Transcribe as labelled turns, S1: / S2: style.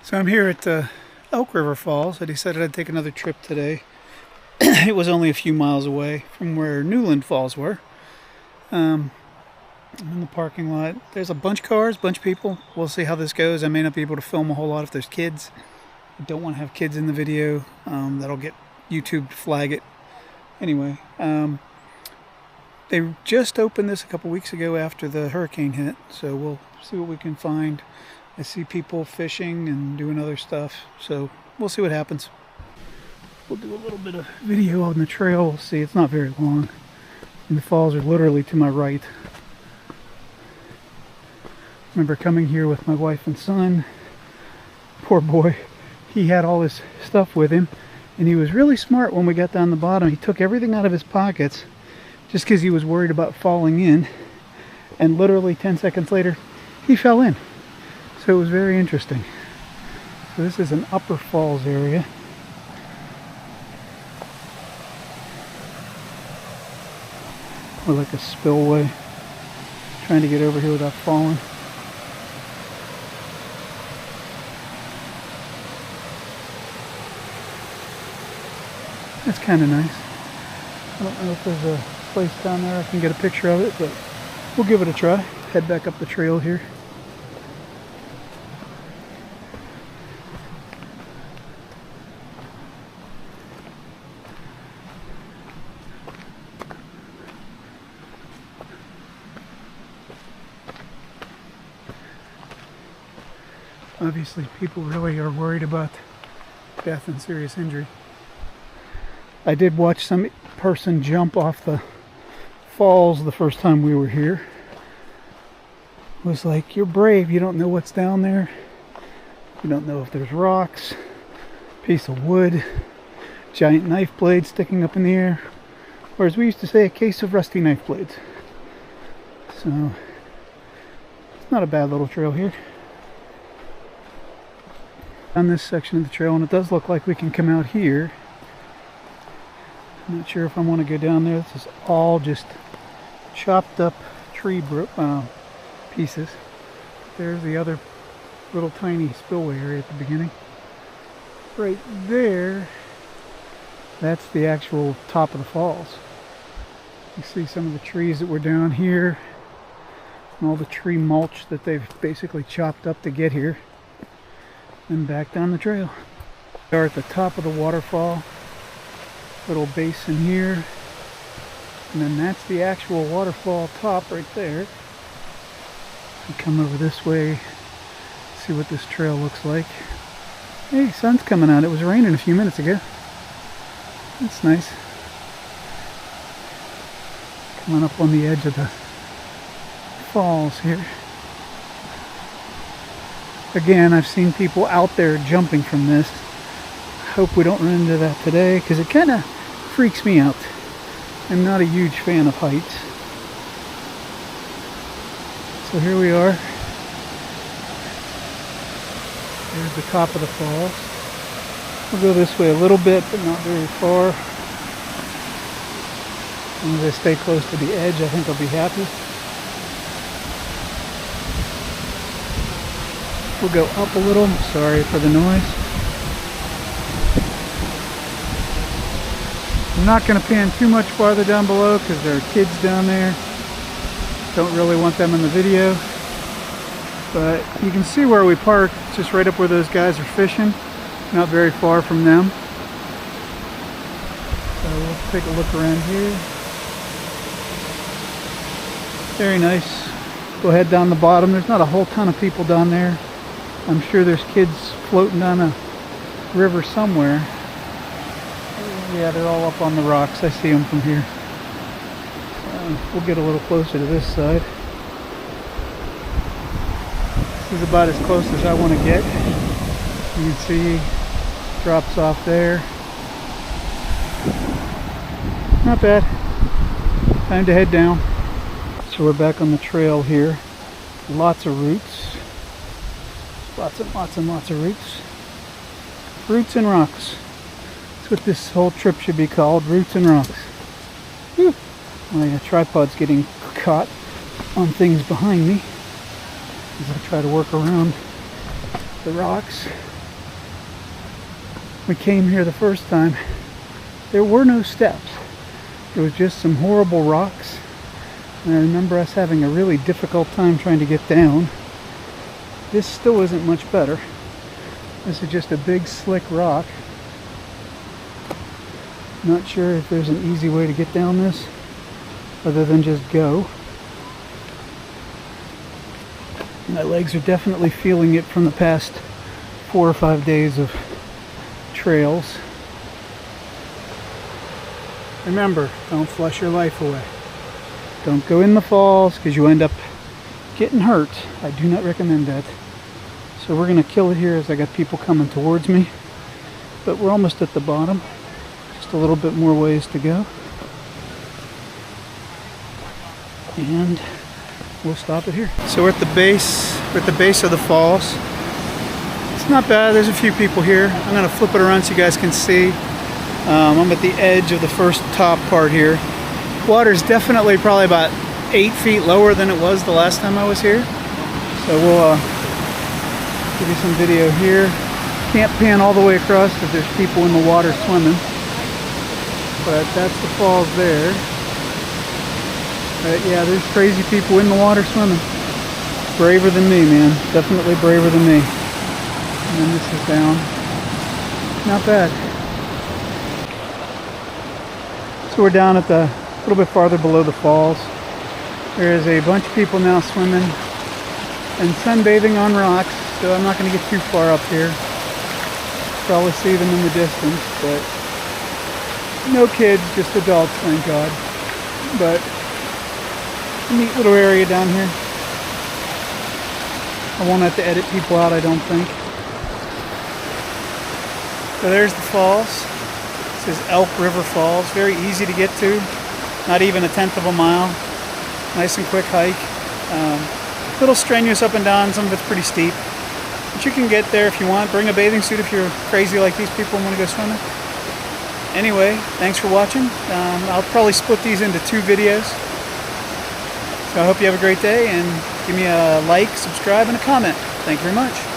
S1: So I'm here at Elk River Falls. I decided I'd take another trip today. It was only a few miles away from where Newland Falls were. I'm in the parking lot. There's a bunch of cars, bunch of people. We'll see how this goes. I may not be able to film a whole lot if there's kids. I don't want to have kids in the video. That'll get YouTube to flag it. Anyway, they just opened this a couple weeks ago after the hurricane hit, so we'll see what we can find. I see people fishing and doing other stuff, so we'll see what happens. We'll do a little bit of video on the trail. We'll see. It's not very long, and the falls are literally to my right. I remember coming here with my wife and son. Poor boy, he had all his stuff with him, and he was really smart when we got down the bottom. He took everything out of his pockets just because he was worried about falling in, and literally 10 seconds later he fell in. So it was very interesting. So this is an upper falls area. Or like a spillway. Trying to get over here without falling. That's kind of nice. I don't know if there's a place down there I can get a picture of it, but we'll give it a try. Head back up the trail here. Obviously, people really are worried about death and serious injury. I did watch some person jump off the falls the first time we were here. It was like, you're brave, you don't know what's down there. You don't know if there's rocks, piece of wood, giant knife blade sticking up in the air, or as we used to say, a case of rusty knife blades. So, it's not a bad little trail here. On this section of the trail, and it does look like we can come out here. I'm not sure if I want to go down there. This is all just chopped up tree pieces. There's the other little tiny spillway area at the beginning. Right there, that's the actual top of the falls. You see some of the trees that were down here and all the tree mulch that they've basically chopped up to get here. And back down the trail. We are at the top of the waterfall. Little basin here. And then that's the actual waterfall top right there. We come over this way, see what this trail looks like. Hey, sun's coming out. It was raining a few minutes ago. That's nice. Coming up on the edge of the falls here. Again, I've seen people out there jumping from this. Hope we don't run into that today, because it kind of freaks me out. I'm not a huge fan of heights. So here we are. Here's the top of the falls. We'll go this way a little bit, but not very far. As long as I stay close to the edge, I think I'll be happy. We'll go up a little. Sorry for the noise. I'm not going to pan too much farther down below because there are kids down there. Don't really want them in the video. But you can see where we parked. It's just right up where those guys are fishing. Not very far from them. So we'll take a look around here. Very nice. Go ahead down the bottom. There's not a whole ton of people down there. I'm sure there's kids floating down a river somewhere. Yeah, they're all up on the rocks. I see them from here. We'll get a little closer to this side. This is about as close as I want to get. You can see, drops off there. Not bad. Time to head down. So we're back on the trail here. Lots of roots. Lots and lots of roots. Roots and rocks. That's what this whole trip should be called, roots and rocks. Whew. My tripod's getting caught on things behind me as I try to work around the rocks. we came here the first time, there were no steps. It was just some horrible rocks. And I remember us having a really difficult time trying to get down. This still isn't much better. This is just a big slick rock. Not sure if there's an easy way to get down this other than just go. My legs are definitely feeling it from the past 4 or 5 days of trails. Remember, don't flush your life away. Don't go in the falls because you end up getting hurt. I do not recommend that. So we're going to kill it here as I got people coming towards me. But we're almost at the bottom. Just a little bit more ways to go. And we'll stop it here. So we're at the base. We're at the base of the falls. It's not bad. There's a few people here. I'm going to flip it around so you guys can see. I'm at the edge of the first top part here. Water's definitely probably about 8 feet lower than it was the last time I was here. So we'll give you some video here. Can't pan all the way across because there's people in the water swimming. But that's the falls there. But yeah, there's crazy people in the water swimming. Braver than me, man. Definitely braver than me. And then this is down. Not bad. So we're down at the little bit farther below the falls. There is a bunch of people now swimming and sunbathing on rocks, so I'm not going to get too far up here. Probably see them in the distance, but no kids, just adults, thank God. But a neat little area down here. I won't have to edit people out, I don't think. So there's the falls. This is Elk River Falls. Very easy to get to. Not even a 1/10 of a mile. Nice and quick hike. A little strenuous up and down. Some of it's pretty steep. But you can get there if you want. Bring a bathing suit if you're crazy like these people and want to go swimming. Anyway, thanks for watching. I'll probably split these into 2 videos. So I hope you have a great day and give me a like, subscribe, and a comment. Thank you very much.